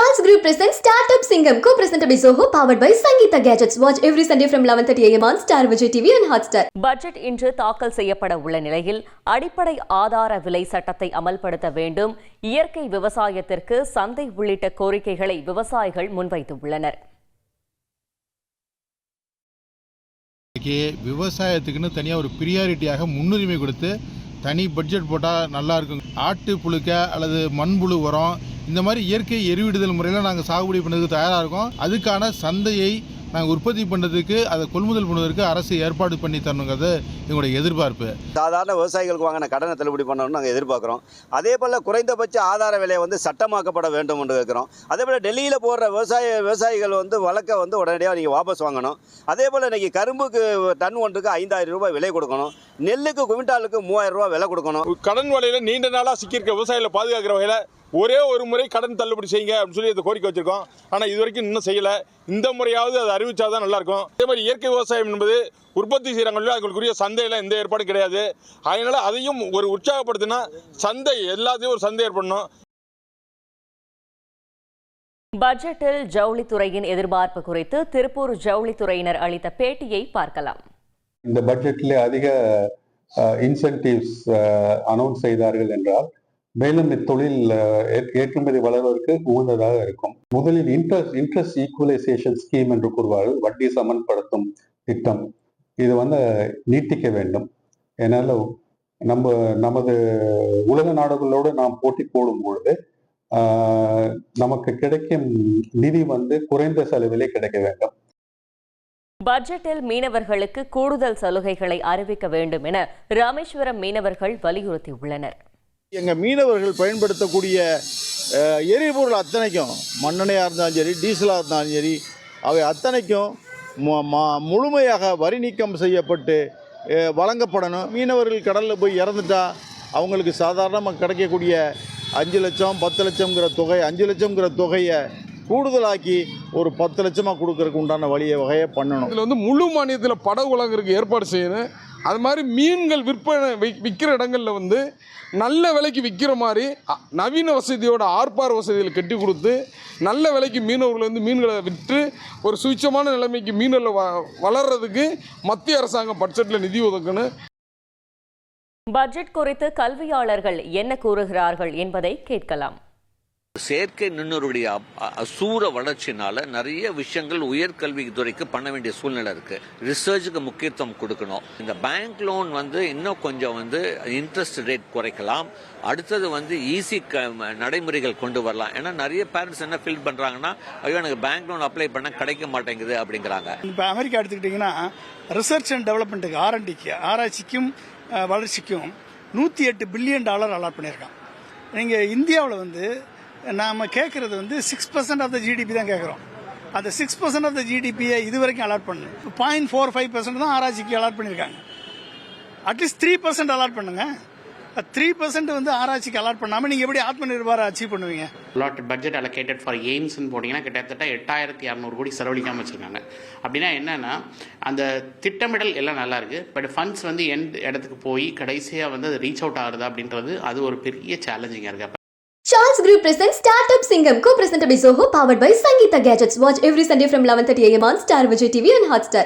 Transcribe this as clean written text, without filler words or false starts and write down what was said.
Charles Group presents Startup Singham, co-presented by Zoho, powered by Sangeeta Gadgets. Watch every Sunday from 11:30 a.m. on Star Vijay TV and Hotstar. Budget இன்று தாக்கல் செய்யப்பட உள்ள நிலையில் அடிப்படை ஆதார விலை சட்டத்தை அமல்படுத்த வேண்டும், இயற்கை விவசாயத்திற்கு சந்தை உள்ளிட்ட கோரிக்கைகளை விவசாயிகள் முன்வைத்துள்ளனர். விவசாயத்துக்குன்னு தனியாக ஒரு பிரியாரிட்டியாக முன்னுரிமை கொடுத்து தனி பட்ஜெட் போட்டால் நல்லா இருக்கும். ஆட்டு புழுக்க அல்லது மண்புழு உரம் இந்த மாதிரி இயற்கை எரிவிடுதல் முறையில் நாங்கள் சாகுபடி பண்ணுறதுக்கு தயாராக இருக்கோம். அதுக்கான சந்தையை நாங்கள் உற்பத்தி பண்ணுறதுக்கு அதை கொள்முதல் பண்ணுவதற்கு அரசு ஏற்பாடு பண்ணி தரணுங்கிறது எங்களுடைய எதிர்பார்ப்பு. சாதாரண விவசாயிகளுக்கு வாங்கின கடனை தள்ளுபடி பண்ணணும்னு நாங்கள் எதிர்பார்க்குறோம். அதே போல் குறைந்தபட்ச ஆதார விலை சட்டமாக்கப்பட வேண்டும் என்று கேட்குறோம். அதே போல் டெல்லியில் போடுற விவசாயிகள் வழக்கை உடனடியாக நீங்கள் வாபஸ் வாங்கணும். அதே போல் இன்றைக்கி கரும்புக்கு டன் ஒன்றுக்கு 5000 ரூபாய் விலை கொடுக்கணும். நெல்லுக்கு குவிண்டாலுக்கு 3000 ரூபாய் விலை கொடுக்கணும். கடன் வலையில் நீண்ட நாளாக சிக்கியிருக்க விவசாயிகளை பாதுகாக்கிற வகையில் ஒரே ஒரு முறை கடன் தள்ளுபடி செய்யுங்க அப்படின்னு சொல்லி அதை கோரிக்கை வச்சிருக்கோம். ஆனால் இது வரைக்கும் இன்னும் செய்யலை. இந்த முறையாவது அதை அறிவிச்சாதான் நல்லாயிருக்கும். அதே மாதிரி இயற்கை விவசாயம் என்பது உற்பத்தி செய்கிறாங்களோ அவங்களுக்குரிய சந்தையில் எந்த ஏற்பாடும் கிடையாது. அதனால் அதையும் ஒரு உற்சாகப்படுத்தினா சந்தை எல்லாத்தையும் ஒரு சந்தை ஏற்படணும். பட்ஜெட்டில் ஜவுளித்துறையின் எதிர்பார்ப்பு குறித்து திருப்பூர் ஜவுளித்துறையினர் அளித்த பேட்டியை பார்க்கலாம். இந்த பட்ஜெட்டில் அதிக இன்சென்டிவ்ஸ் அனௌன்ஸ் செய்தார்கள் என்றால் மேலும் இத்தொழில் ஏற்றுமதி வளர்வதற்கு உகந்ததாக இருக்கும். முதலில் இன்ட்ரெஸ்ட் ஈக்குவலைசேஷன் ஸ்கீம் என்று கூறுவார்கள், வட்டி சமன்படுத்தும் திட்டம். இது நீட்டிக்க வேண்டும். ஏன்னால நமது உலக நாடுகளோடு நாம் போட்டி போடும் பொழுது நமக்கு கிடைக்கும் நிதி குறைந்த செலவிலே கிடைக்க வேண்டும். பட்ஜெட்டில் மீனவர்களுக்கு கூடுதல் சலுகைகளை அறிவிக்க வேண்டும் என ராமேஸ்வரம் மீனவர்கள் வலியுறுத்தியுள்ளனர். எங்கள் மீனவர்கள் பயன்படுத்தக்கூடிய எரிபொருள் அத்தனைக்கும், மண்ணெண்ணெயாக இருந்தாலும் சரி, டீசலாக இருந்தாலும் சரி, அவை அத்தனைக்கும் முழுமையாக வரி நீக்கம் செய்யப்பட்டு வழங்கப்படணும். மீனவர்கள் கடலில் போய் இறந்துட்டா அவங்களுக்கு சாதாரணமாக கிடைக்கக்கூடிய 5 லட்சம் 10 லட்சங்கிற தொகை, 5 லட்சங்கிற தொகையை கூடுதலாக்கி ஒரு 10 லட்சமாக கொடுக்கறதுக்கு உண்டான வகையை பண்ணணும். இதில் முழு மானியத்தில் படகு வழங்குறதுக்கு ஏற்பாடு செய்யணும். அது மாதிரி மீன்கள் விற்கிற இடங்களில் நல்ல விலைக்கு விற்கிற மாதிரி நவீன வசதியோட ஆர்ப்பார் வசதிகளை கட்டி கொடுத்து நல்ல விலைக்கு மீனவர்கள் மீன்களை விற்று ஒரு சுயச்சமான நிலைமைக்கு மீன்களை வளர்றதுக்கு மத்திய அரசாங்கம் பட்ஜெட்டில் நிதி ஒதுக்கணும். பட்ஜெட் குறித்து கல்வியாளர்கள் என்ன கூறுகிறார்கள் என்பதை கேட்கலாம். செயற்கை நுண்ணறிவுடைய அசூர வளர்ச்சினால நிறைய விஷயங்கள் உயர்கல்வித்துறைக்கு பண்ண வேண்டிய சூழ்நிலை இருக்கு. ரிசர்ச்சுக்கு முக்கியத்துவம் கொடுக்கணும். இந்த பேங்க் லோன் இன்னும் கொஞ்சம் இன்ட்ரெஸ்ட் ரேட் குறைக்கலாம். அடுத்தது ஈஸி நடைமுறைகள் கொண்டு வரலாம். ஏன்னா நிறைய பேரண்ட்ஸ் என்ன ஃபீல் பண்றாங்கன்னா, ஐயோ எனக்கு பேங்க் லோன் அப்ளை பண்ண கிடைக்க மாட்டேங்குது அப்படிங்கிறாங்க. இப்போ அமெரிக்கா எடுத்துக்கிட்டிங்கன்னா ரிசர்ச் அண்ட் டெவலப்மெண்ட்டுக்கு, ஆராய்ச்சிக்கும் வளர்ச்சிக்கும் $108 பில்லியன் அலாட் பண்ணியிருக்கான். நீங்கள் இந்தியாவில் நாம் கேட்குறது 6% ஆஃப் த ஜிடிபி தான் கேட்குறோம். அந்த 6% ஆஃப் த ஜிடிபியை இது வரைக்கும் அலாட் பண்ணணும். 0.45% தான் ஆராய்ச்சிக்கு அலாட் பண்ணியிருக்காங்க. அட்லீஸ்ட் 3% அலாட் பண்ணுங்க. 3% ஆராய்ச்சிக்கு அலாட் பண்ணாமல் நீங்கள் எப்படி ஆத்ம நிர்பாரை அச்சீவ் பண்ணுவீங்க? பட்ஜெட் அலோகேட்டட் ஃபார் எய்ம்ஸ்ன்னு போட்டிங்கன்னா கிட்டத்தட்ட 8200 கோடி செலவழிக்காமல் வச்சுருக்காங்க. அப்படின்னா என்னன்னா, அந்த திட்டமிடல் எல்லாம் நல்லா இருக்கு. பட் ஃபண்ட்ஸ் எந்த இடத்துக்கு போய் கடைசியாக அது ரீச் அவுட் ஆகுது அப்படின்றது அது ஒரு பெரிய சேலஞ்சிங்காக இருக்கு. Charles Group presents Startup Singham, co-presented by Zoho, powered by Sangeeta Gadgets. Watch every Sunday from 11:30 a.m. on Star Vijay TV and Hotstar.